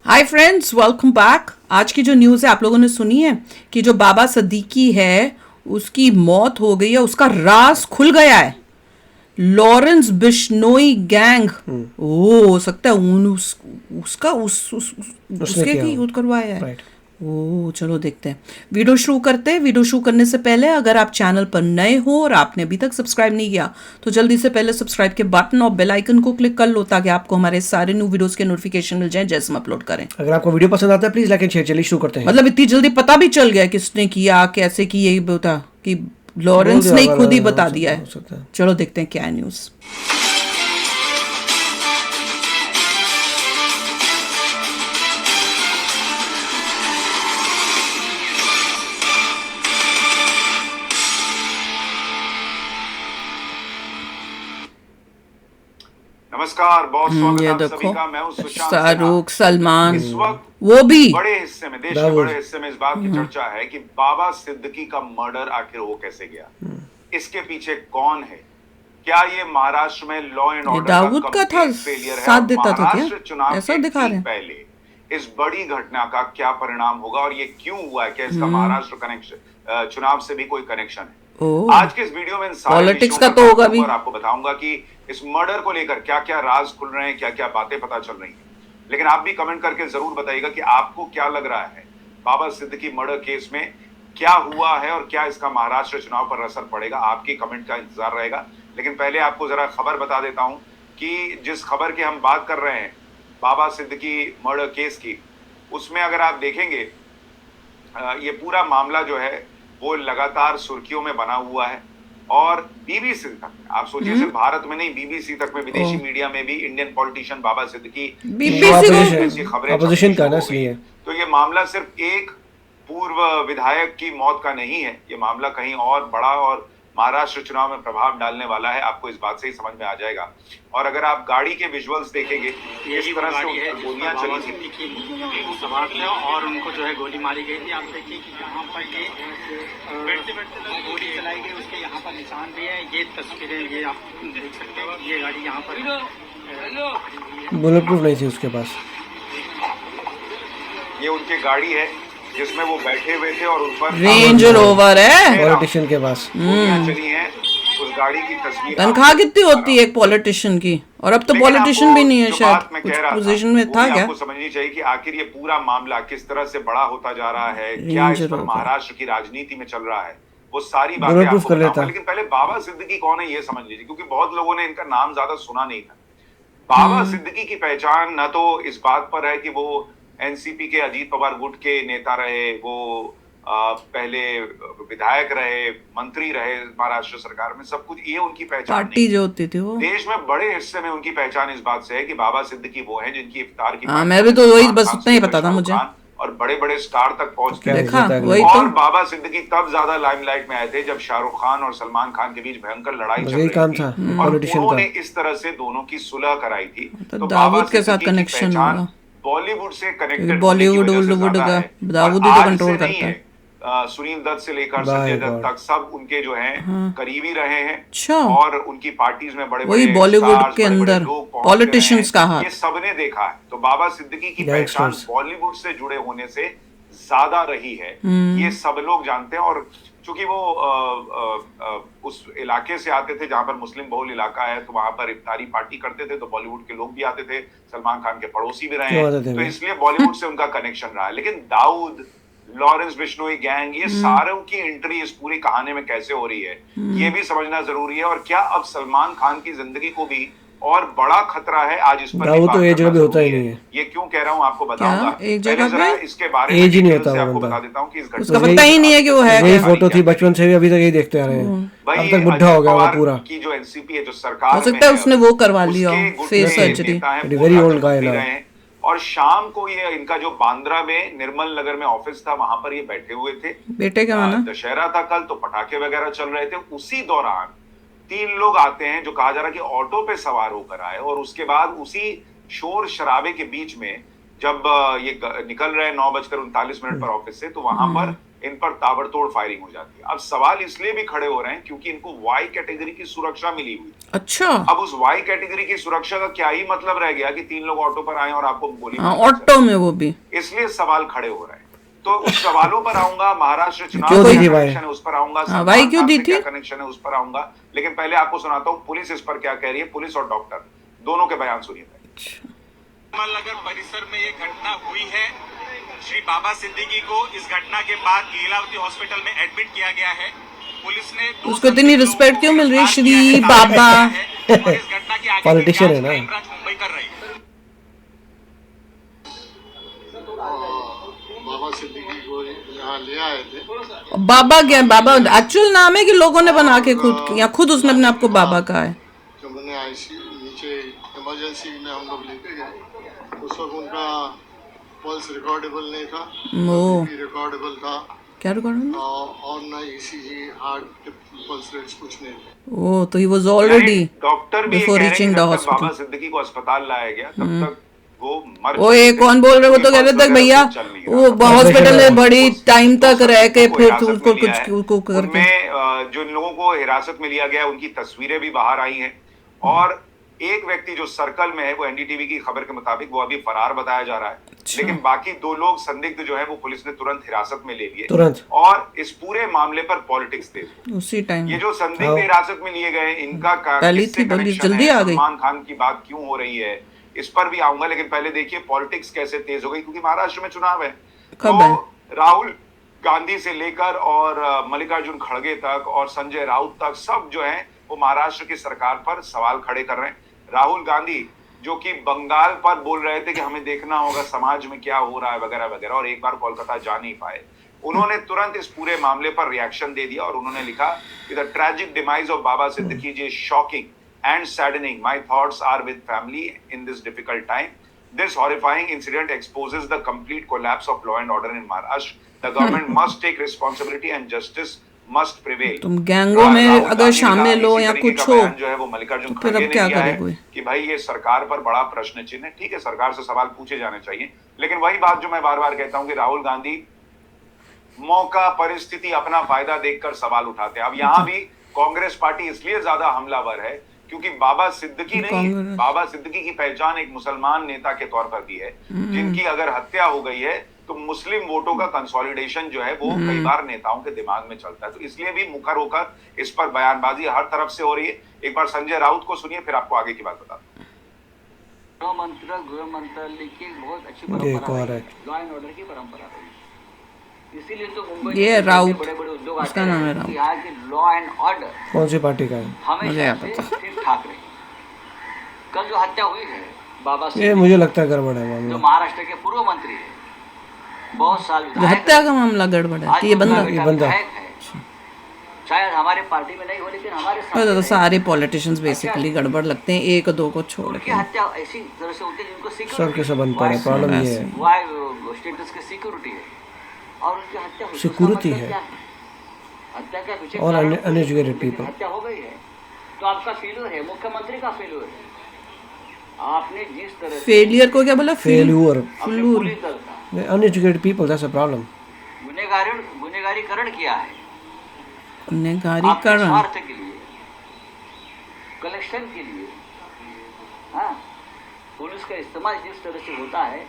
Hi friends, welcome back. आज की जो न्यूज़ है आप लोगों ने सुनी है कि जो बाबा सिद्दीकी है उसकी मौत हो गई है, उसका राज खुल गया है। लॉरेंस बिश्नोई गैंग हो सकता है उसका उसने उसके किया की हो। यूज करवाया है। राइट। ओ चलो देखते हैं। वीडियो शुरू करते हैं। वीडियो शुरू करने से पहले अगर आप चैनल पर नए हो और आपने अभी तक सब्सक्राइब नहीं किया तो जल्दी से पहले सब्सक्राइब के बटन और बेल आइकन को क्लिक कर लो ताकि आपको हमारे सारे न्यू वीडियोस के नोटिफिकेशन मिल जाएं जैसे हम अपलोड करें। अगर आपको वीडियो पसंद आता है प्लीज लाइक एंड शेयर। चलिए शुरू करते हैं। मतलब इतनी जल्दी पता भी चल गया किसने किया कैसे की, यही बता कि बोल लॉरेंस दिया ने ही होगा, खुद ही हो बता सकता दिया है, है। हो सकता है। चलो देखते हैं क्या है न्यूज़। नमस्कार, बहुत स्वागत है ये आप सभी देखो, का। मैं हूं सुशांत सिन्हा। शाहरुख, सलमान, इस वक्त वो भी बड़े हिस्से में, देश के दाऊद। बड़े हिस्से में इस बात की चर्चा है कि बाबा सिद्दीकी का मर्डर आखिर हो कैसे गया, इसके पीछे कौन है। क्या ये महाराष्ट्र में लॉ एंड ये ऑर्डर दाऊद का का था, कंप्लीट फेलियर है साथ और देता था क्या? महाराष्ट्र चुनाव ऐसा के दिखा ठीक रहे हैं। पहले इस बड़ी घटना का क्या परिणाम होगा और ये क्यों हुआ है? क्या इसका महाराष्ट्र कनेक्शन, चुनाव से भी कोई कनेक्शन है? ओह, आज के इस वीडियो में इन सारे पॉलिटिक्स विषयों का पर तो बात होगा करूंगा भी। और आपको बताऊंगा कि इस मर्डर को लेकर क्या क्या राज खुल रहे हैं, क्या क्या बातें पता चल रही हैं। लेकिन आप भी कमेंट करके जरूर बताइएगा कि आपको क्या लग रहा है, बाबा सिद्दीकी मर्डर केस में क्या हुआ है और क्या इसका महाराष्ट्र चुनाव पर असर पड़ेगा। आपकी कमेंट का इंतजार रहेगा। लेकिन पहले आपको जरा खबर बता देता हूं कि जिस खबर की हम बात कर रहे हैं, बाबा सिद्दीकी मर्डर केस की, उसमें अगर आप देखेंगे ये पूरा मामला जो है वो लगातार सुर्खियों में बना हुआ है। और बीबीसी तक, आप सोचिए सिर्फ भारत में नहीं, बीबीसी तक में, विदेशी ओह। मीडिया में भी इंडियन पॉलिटिशियन बाबा सिद्दीकी बीबीसी को इसकी खबरें अपोजिशन का छपनी ना, शुरू हो गई। इसलिए तो ये मामला सिर्फ एक पूर्व विधायक की मौत का नहीं है, ये मामला कहीं और बड़ा और महाराष्ट्र चुनाव में प्रभाव डालने वाला है। आपको इस बात से ही समझ में आ जाएगा। और अगर आप गाड़ी के विजुअल्स देखेंगे, इस तरह से उन पर गोलियां चली थी सवार थे और उनको जो है गोली मारी गई थी। आप देखिए कि यहाँ पर ये बैठते बैठते गोली चलाई गई, उसके यहाँ पर निशान भी है। ये तस्वीरें ये आप देख सकते हैं कि ये गाड़ी यहाँ पर बुलेट प्रूफ नहीं थी उसके पास। ये उनकी गाड़ी है जिसमें वो बैठे हुए थे और उन पर रेंज रोवर है। पॉलिटिशियन के पास गोलियां चली हैं। उस गाड़ी की तस्वीर तनख्वाह कितनी होती है एक पॉलिटिशियन की? और अब तो लेकिन पॉलिटिशियन आपको भी नहीं है, जो शायद बात मैं कुछ कह रहा था, पोजीशन में वो था भी क्या? आपको समझनी चाहिए कि आखिर ये पूरा मामला किस तरह से बड़ा होता जा रहा है, क्या इस रेंज पर रोवर। महाराष्ट्र की राजनीति में चल रहा है, वो सारी बुलेट बातें प्रूफ आपको कर लेता। बताऊंगा। लेकिन पहले बाबा सिद्दीकी कौन है ये समझ लीजिए, क्योंकि बहुत लोगों ने इनका नाम ज्यादा सुना नहीं था। बाबा सिद्दीकी की पहचान न तो इस बात पर है कि वो एनसीपी के अजीत पवार गुट के नेता रहे, वो पहले विधायक रहे, मंत्री रहे महाराष्ट्र सरकार में, सब कुछ ये उनकी पहचान पार्टी नहीं। जो होती थी वो। देश में बड़े हिस्से में उनकी पहचान इस बात से है कि बाबा सिद्दीकी वो हैं जिनकी इफ्तार की हाँ, मैं भी तो वही बस उतना ही पता था मुझे। और बड़े बड़े स्टार तक पहुंचते क्या हैं। देखा इज्जत है वही और तो। बाबा सिद्दीकी तब ज्यादा लाइमलाइट में आए थे जब शाहरुख खान और सलमान खान के बीच भयंकर लड़ाई बस चल यही रही काम थी था और पॉलिटिशियन उन्होंने का। इस तरह से दोनों की सुलह कराई थी। तो बाबा दाऊद के साथ सिद्दीकी की कनेक्शन पहचान होगा बॉलीवुड से क्योंकि कनेक्टेड बॉलीवुड वुड का दाऊद ही तो कंट्रोल करता है। सुनील दत्त से लेकर बाय संजय दत्त गॉड। तक सब उनके जो हैं करीबी रहे हैं। अच्छा, और उनकी पार्टीज में बड़े वही बड़े बॉलीवुड स्टार्स, के बड़े बड़े अंदर लोग पहुंचते पॉलिटिशियंस का रहे हैं। हाथ। ये सबने देखा है। तो बाबा सिद्दीकी की पहचान गैंगस्टर्स। बॉलीवुड से जुड़े होने से ज्यादा रही है, ये सब लोग जानते हैं। और चूंकि वो उस इलाके से आते थे जहां पर मुस्लिम बहुल इलाका है, तो वहां पर इफ्तारी पार्टी करते थे, तो बॉलीवुड के लोग भी आते थे, सलमान खान के पड़ोसी भी रहे क्यों आते हैं, थे तो भाई? इसलिए बॉलीवुड से उनका कनेक्शन रहा है। लेकिन दाऊद, लॉरेंस बिश्नोई गैंग, ये सारों की एंट्री इस पूरी कहानी में कैसे हो रही है, ये भी समझना जरूरी है। और क्या अब सलमान खान की जिंदगी को भी और बड़ा खतरा है, आज इस पर भी दाऊद बात तो एक जगह करना भी होता ही जरूरी नहीं है। ये क्यों कह रहा हूं आपको बताऊंगा। एक पहले जगह जरा पे इसके बारे में एज ही नहीं डिटेल होता से वो आपको बंदा। बता देता हूं कि इस घटना उसका वही- पता ही नहीं है कि वो है वही क्या। फोटो थी बचपन से भी, अभी तक यही देखते आ रहे हैं। भाई अब तक बुढ़ा हो गया होगा पूरा। की जो एनसीपी है, जो सरकार हो सकता है में उसने वो करवा लिया उसके हो, गुट फेस के सर्जरी। नेता हैं, Very पूर्व old guy राज्य मंत्री now. रहे हैं। और शाम को ये इनका जो बांद्रा में निर्मल नगर में ऑफिस था, वहां पर ये बैठे हुए थे। बेटे का माना दशहरा था कल, तो पटाखे वगैरह चल रहे थे। उसी दौरान 3 लोग आते हैं जो कहा जा रहा है कि ऑटो पे सवार होकर आए, और उसके बाद उसी शोर शराबे के बीच में जब ये निकल रहे हैं 9:39 पर ऑफिस से, तो वहां पर इन पर ताबड़तोड़ फायरिंग हो जाती है। अब सवाल इसलिए भी खड़े हो रहे हैं क्योंकि इनको वाई कैटेगरी की सुरक्षा मिली हुई। अच्छा, अब उस वाई कैटेगरी की सुरक्षा का क्या ही मतलब रह गया कि 3 लोग ऑटो पर आए और आपको गोली हाँ, मार ऑटो में वो भी। इसलिए सवाल खड़े हो रहे हैं। तो उस सवालों पर आऊंगा, महाराष्ट्र चुनाव क्यों का दी थी भाई? कनेक्शन है उस पर आऊंगा, हाँ, भाई क्यों दी थी? क्या कनेक्शन है उस पर आऊंगा, लेकिन पहले आपको सुनाता हूँ पुलिस इस पर क्या कह रही है। पुलिस और डॉक्टर दोनों के बयान सुनिए। कमलनगर परिसर में ये घटना हुई है। श्री बाबा सिद्दीकी को इस घटना के बाद लीलावती हॉस्पिटल में एडमिट किया गया है। पुलिस ने उसको इतनी रिस्पेक्ट क्यों मिल रही है श्री बाबा? और इस घटना की आगे पॉलिटिशियन है ना। क्राइम ब्रांच मुंबई कर रही है। बाबा सिद्दीकी को यहाँ ले आए थे। बाबा क्या, बाबा एक्चुअल नाम है कि लोगों ने बना के खुद, या खुद उसने अपने आप को बाबा कहा है? जब मैंने आईसीयू नीचे इमरजेंसी में हम लोग लेके गए, उस वक्त उनका पल्स रिकॉर्डेबल नहीं था, ओ, रिकॉर्डेबल था क्या रिकॉर्ड? और ना ईसीजी हार्ट पल्स रेट्स कुछ नहीं थे। ओ, तो ही वाज ऑलरेडी डॉक्टर भी ये बिफोर कह रहे हैं रीचिंग कि द जब तक हॉस्पिटल। बाबा सिद्दीकी को अस्पताल लाया गया तब तक वो मर ओ, ये चुके थे। कौन बोल रहे? वो तो कह रहे थे भैया वो हॉस्पिटल में बड़ी टाइम तक रह के फिर उनको कुछ करके। उनमें जो लोगों को हिरासत में लिया गया उनकी तस्वीरें भी बाहर आई हैं और एक व्यक्ति जो सर्कल में है वो एनडीटीवी की खबर के मुताबिक वो अभी फरार बताया जा रहा है। लेकिन बाकी 2 लोग संदिग्ध जो है वो पुलिस ने तुरंत हिरासत में ले लिए तुरंत। और इस पूरे मामले पर पॉलिटिक्स तेज। उसी टाइम ये जो संदिग्ध हिरासत में लिए गए इनका पहली किससे थी, पुलिस connection जल्दी है? आ गई। सलमान खान की बात क्यों हो रही है इस पर भी आऊंगा, लेकिन पहले देखिए पॉलिटिक्स कैसे तेज हो गई क्योंकि महाराष्ट्र में चुनाव है। कब है? राहुल गांधी से लेकर और मल्लिकार्जुन खड़गे तक और संजय राउत तक सब जो है वो महाराष्ट्र की सरकार पर सवाल खड़े कर रहे हैं। राहुल गांधी जो कि बंगाल पर बोल रहे थे कि हमें देखना होगा समाज में क्या हो रहा है वगैरह वगैरह, और एक बार कोलकाता जा नहीं पाए, उन्होंने तुरंत इस पूरे मामले पर रिएक्शन दे दिया और उन्होंने लिखा कि the tragic demise of Baba Siddique ji is shocking and saddening. My thoughts are with family in this difficult time. This horrifying incident exposes the complete collapse of law and order in Maharashtra. The government must take responsibility and justice must prevail. तुम गैंगों में अगर शामिल हो या कुछ हो जो है वो मल्लिकार्जुन तो फिर अब खड़गे क्या ने दिया है करोगे? कि भाई ये सरकार पर बड़ा प्रश्न चिन्ह है। ठीक है, सरकार से सवाल पूछे जाने चाहिए, लेकिन वही बात जो मैं बार बार कहता हूं कि राहुल गांधी मौका परिस्थिति अपना फायदा देखकर सवाल उठाते हैं। अब यहाँ भी कांग्रेस पार्टी इसलिए ज्यादा हमलावर है क्योंकि बाबा सिद्दीकी नहीं, बाबा सिद्दीकी की पहचान एक मुसलमान नेता के तौर पर भी है जिनकी अगर हत्या हो गई है तो मुस्लिम वोटों का कंसोलिडेशन जो है वो कई बार नेताओं के दिमाग में चलता है। तो इसलिए भी मुखर होकर इस पर बयानबाजी हर तरफ से हो रही है। एक बार संजय राउत को सुनिए, फिर आपको आगे की बात बताता हूं। गृह मंत्रालय की एक बहुत अच्छी ये एक परंपरा और है, है। लॉ एंड ऑर्डर की परंपरा है। इसीलिए तो मुंबई ये में राउत, बड़े-बड़े उद्योग उसका आते नाम है हैं राउत। कि यहाँ की लॉ एंड ऑर्डर कौन सी पार्टी का है? हमेशा से ठीक ठाक रही। कल जो हत्या हुई है बाबा ये सिद्दीकी, मुझे लगता है गड़बड़ है जो मामला। महाराष्ट्र के पूर्व मंत्री है, बहुत साल जो विधायक हत्या रहे। का मामला गड़बड़ है आज कि ये उनका बंदा बेटा बंदा। विधायक है। शायद हमारे पार्टी में नहीं हो लेकिन हमारे साथ तो रहे। सारे पॉलिटिशियंस बेसिकली गड़बड़ लगते हैं, एक दो को छोड़ उनकी के। हत्या ऐसी तरह से होती है जिनको सब के सब अनपढ़ है, प्रॉब्लम ये है। वाई स्टेटस की सिक्योरिटी है और उनकी हत्या हुई। सिक्योरिटी उसका मतलब है। क्या हत्या का पीछे और कारण uneducated लेकिन people। हत्या हो गई है तो आपका फेल्यूर है, मुख्यमंत्री का फेल्यूर है। आपने जिस तरह से फेलियर को क्या बोला? फेल्यूर। अपने पुलिस दल का uneducated people, that's a problem. गुनेगारीकरण किया है आपके गुनहगारीकरण। स्वार्थ के लिए, कलेक्शन के लिए। हाँ, पुलिस का इस्तेमाल जिस तरह से होता है,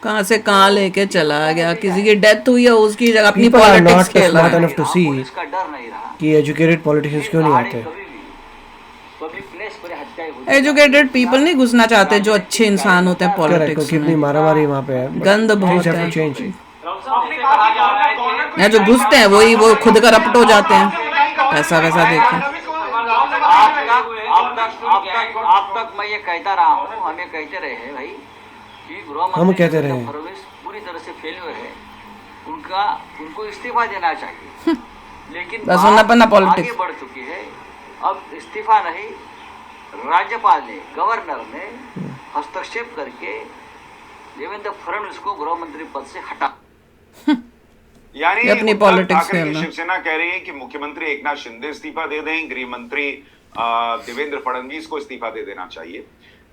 कहाँ से कहाँ लेके चला गया, किसी की डेथ हुई है उसकी जगह अपनी People are पॉलिटिक्स not खेल रहा smart है। enough to see पुलिस का डर नहीं रहा। कि एजुकेटेड पॉलिटिशियंस क्यों नहीं आते। कभी भी पब्लिक प्लेस पर हत्याएं होती हैं। एजुकेटेड पीपल नहीं घुसना चाहते जो अच्छे इंसान होते हैं करेक्ट, पॉलिटिक्स क्योंकि इतनी में। मारामारी वहाँ पे है। गंद बहुत Things have है। to change। यहाँ जो घुसते हैं वही वो खुद करप्ट हो जाते हैं, पैसा वैसा देखे। आप तक मैं ये कहता रहा हूँ, हम ये कहते रहे हैं भाई कि गृह हम मंत्री कहते रहे हैं। फडणवीस पूरी तरह से फेल्यूर है, उनको इस्तीफा देना चाहिए। लेकिन बस होना पड़ना बात politics। आगे बढ़ चुकी है, अब इस्तीफा नहीं, राज्यपाल ने, गवर्नर ने हस्तक्षेप करके देवेंद्र फडणवीस को गृह मंत्री पद से हटा। यानी अपनी उद्धव politics ठाकरे की खेलना। शिवसेना कह रही है कि मुख्यमंत्री एकनाथ शिंदे इस्तीफा दे दें, गृह मंत्री देवेंद्र फडणवीस को इस्तीफा दे देना चाहिए।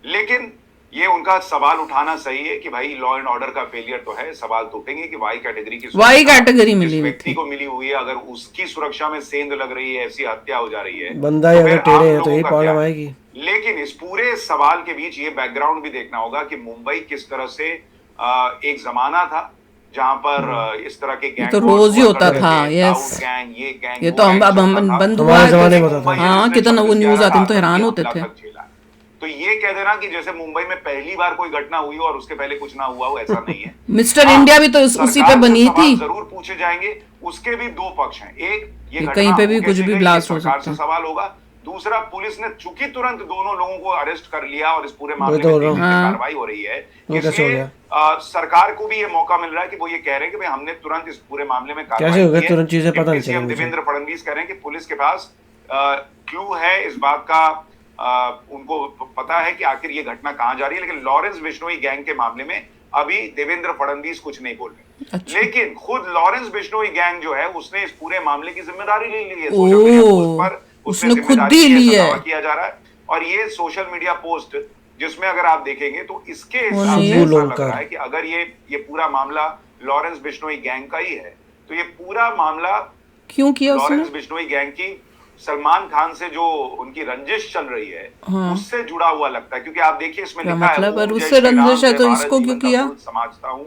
लेकिन ये उनका सवाल उठाना सही है कि भाई लॉ एंड ऑर्डर का फेलियर तो है, सवाल तो उठेंगे कि वाई कैटेगरी की वाई कैटेगरी मिली जिस हुई व्यक्ति थी। को मिली हुई है, अगर उसकी सुरक्षा में सेंध लग रही है, ऐसी हत्या हो जा रही है, बंदा ही तो अगर फिर टेढ़े आप हैं तो लोगों यही का प्रॉब्लम क्या? आएगी। लेकिन इस पूरे सवाल के बीच ये बैकग्राउंड भी देखना होगा कि मुंबई किस तरह से एक जमाना था जहां पर इस तरह के गैंग तो रोज ही होता था, यस। गैंग, ये गैंग, ये वो तो हम गैंग हम चलता था। बंद हमारे हुआ जमाने है में तो होता था। हाँ, कितना वो न्यूज आते, हम तो हैरान होते थे। तो ये कह देना कि जैसे मुंबई में पहली बार कोई घटना हुई हो और उसके पहले कुछ ना हुआ हो, ऐसा नहीं है। मिस्टर इंडिया भी तो उसी पे सरकार से बनी सवाल थी। जरूर पूछे जाएंगे, उसके भी दो पक्ष हैं। एक, ये घटना कहीं पे भी हो कुछ कैसे भी गई, ब्लास्ट ये हो सरकार सकता से है। सवाल होगा। दूसरा, पुलिस ने चूंकि तुरंत दोनों लोगों को अरेस्ट कर लिया और इस पूरे वही मामले तो में बोल रहा तेजी हूँ। से हाँ। कार्रवाई हो रही है, वो कैसे हो इसलिए सरकार को भी ये मौका मिल रहा है कि वो ये कह रहे हैं कि भाई हमने तुरंत इस पूरे मामले में कार्रवाई कैसे हो गया, की है। तुरंत चीजें पता नहीं डिप्टी चली सीएम मुझे। देवेंद्र फडणवीस कह रहे हैं कि पुलिस के पास क्लू है इस बात का, उनको पता है कि आखिर ये घटना कहाँ जा रही है। लेकिन लॉरेंस बिश्नोई गैंग के मामले में अभी देवेंद्र फडणवीस कुछ नहीं बोल रहे। अच्छा। लेकिन खुद लॉरेंस बिश्नोई गैंग जो है उसने इस पूरे मामले की जिम्मेदारी ले ली है। सोशल मीडिया पोस्ट पर उसने खुद जिम्मेदारी ही ली ऐसा है। दावा किया जा रहा है। और ये सोशल मीडिया पोस्ट जिसमें अगर आप देखेंगे तो इसके हिसाब नहीं से है। ऐसा लग रहा है कि अगर ये पूरा मामला लॉरेंस बिश्नोई गैंग का ही है, तो ये पूरा मामला क्यों किया उसने? लॉरेंस बिश्नोई गैंग की सलमान खान से जो उनकी रंजिश चल रही है, हाँ। उससे जुड़ा हुआ लगता है। क्योंकि आप देखिए इसमें क्या लिखा है, मतलब है? ओम जय उससे श्री राम, रंजिश है जय तो भारत, इसको क्यों जीवन का किया? मूल समझता हूँ,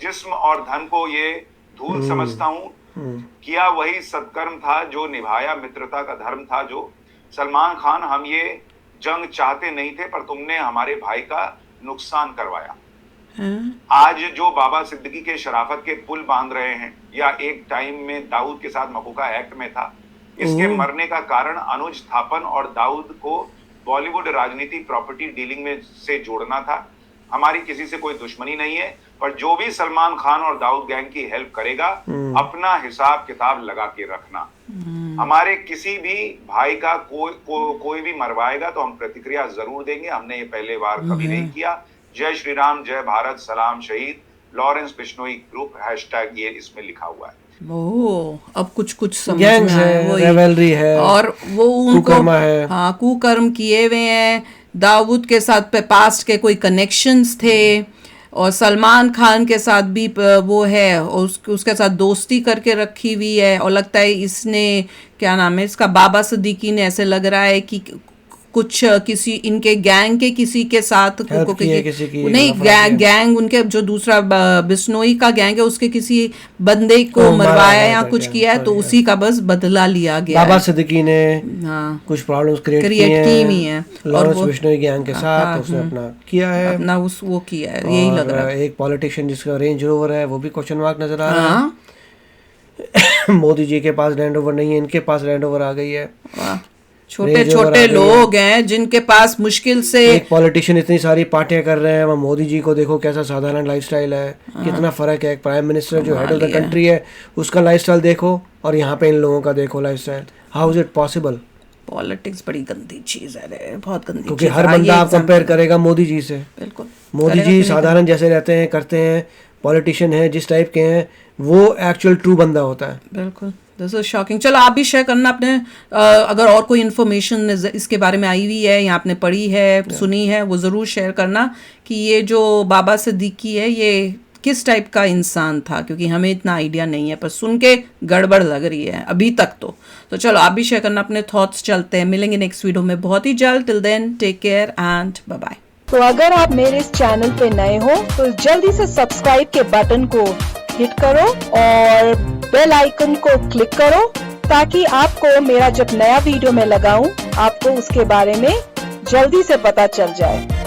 जिस्म और धन को ये धूल समझता हूँ, किया वही सत्कर्म था जो निभाया मित्रता का धर्म था जो। सलमान खान, हम ये जंग चाहते नहीं थे पर तुमने हमारे भाई का नुकसान करवाया। हैं? आज जो बाबा सिद्दीकी के शराफत के पुल बांध रहे हैं, या एक टाइम में दाऊद के साथ मकूका एक्ट में था, इसके मरने का कारण अनुज थापन और दाऊद को बॉलीवुड राजनीति प्रॉपर्टी डीलिंग में से जोड़ना था। हमारी किसी से कोई दुश्मनी नहीं है, पर जो भी सलमान खान और दाऊद गैंग की हेल्प करेगा, अपना हिसाब किताब लगा के रखना। हमारे किसी भी भाई का कोई भी मरवाएगा तो हम प्रतिक्रिया जरूर देंगे। हमने ये पहले बार कभी नहीं किया। जय श्री राम, जय भारत, सलाम शहीद, लॉरेंस बिश्नोई ग्रुप, हैशटैग ये इसमें लिखा हुआ है। ओह, अब कुछ कुछ समझ गैंग्स में आया। है, वही। रेवलरी है, और वो उनको कुकर्म है। हाँ, कुकर्म किए हुए हैं। दाऊद के साथ पे पास्ट के कोई कनेक्शंस थे, और सलमान खान के साथ भी वो है, और उसके साथ दोस्ती करके रखी हुई है। और लगता है इसने, क्या नाम है इसका, बाबा सिद्दीकी ने, ऐसे लग रहा है कि कुछ किसी इनके गैंग के किसी के साथ किसी की नहीं, गैंग उनके जो दूसरा बिश्नोई का गैंग है उसके किसी बंदे को मरवाया या कुछ किया है, तो उसी का बस बदला लिया गया बाबा है। सिद्दीकी ने हाँ, कुछ प्रॉब्लम्स क्रिएट की हुई हैं। लॉरेंस बिश्नोई गैंग के साथ उसने अपना किया है, अपना वो किया है, यही लग रहा है। एक पॉलिटिशियन जिसका रेंज रोवर है वो भी क्वेश्चन मार्क नजर आ रहा हाँ, है। मोदी जी के पास लैंड ओवर नहीं है, इनके पास लैंड ओवर आ गई है। वाह, छोटे छोटे लोग हैं जिनके पास मुश्किल से एक पॉलिटिशियन इतनी सारी पार्टियां कर रहे हैं, वहाँ मोदी जी को देखो कैसा साधारण लाइफस्टाइल है, कितना फर्क है। एक प्राइम मिनिस्टर जो हेड ऑफ द कंट्री है उसका लाइफस्टाइल देखो, और यहाँ पे इन लोगों का देखो lifestyle. How is it possible? Politics बड़ी गंदी चीज है रे, बहुत गंदी क्योंकि चीज हर है। बंदा ये आप कंपेयर करेगा मोदी जी से। बिल्कुल, मोदी करेगा जी कि नहीं साधारण जैसे रहते हैं, करते हैं, पॉलिटिशियन है जिस टाइप के हैं, वो एक्चुअल ट्रू बंदा होता है। बिल्कुल, दिस इज शॉकिंग। चलो आप भी शेयर करना अपने, अगर और कोई इन्फॉर्मेशन इसके बारे में आई हुई है या आपने पढ़ी है, सुनी है, वो ज़रूर शेयर करना कि ये जो बाबा सिद्दीकी है ये किस टाइप का इंसान था, क्योंकि हमें इतना आइडिया नहीं है, पर सुन के गड़बड़ लग रही है अभी तक तो चलो आप भी शेयर करना अपने थॉट्स। चलते हैं, मिलेंगे नेक्स्ट वीडियो में बहुत ही जल्द। Till then take care and bye bye. तो अगर आप मेरे इस चैनल पे नए हो तो जल्दी से सब्सक्राइब के बटन को हिट करो और बेल आइकन को क्लिक करो, ताकि आपको मेरा जब नया वीडियो मैं लगाऊं आपको उसके बारे में जल्दी से पता चल जाए।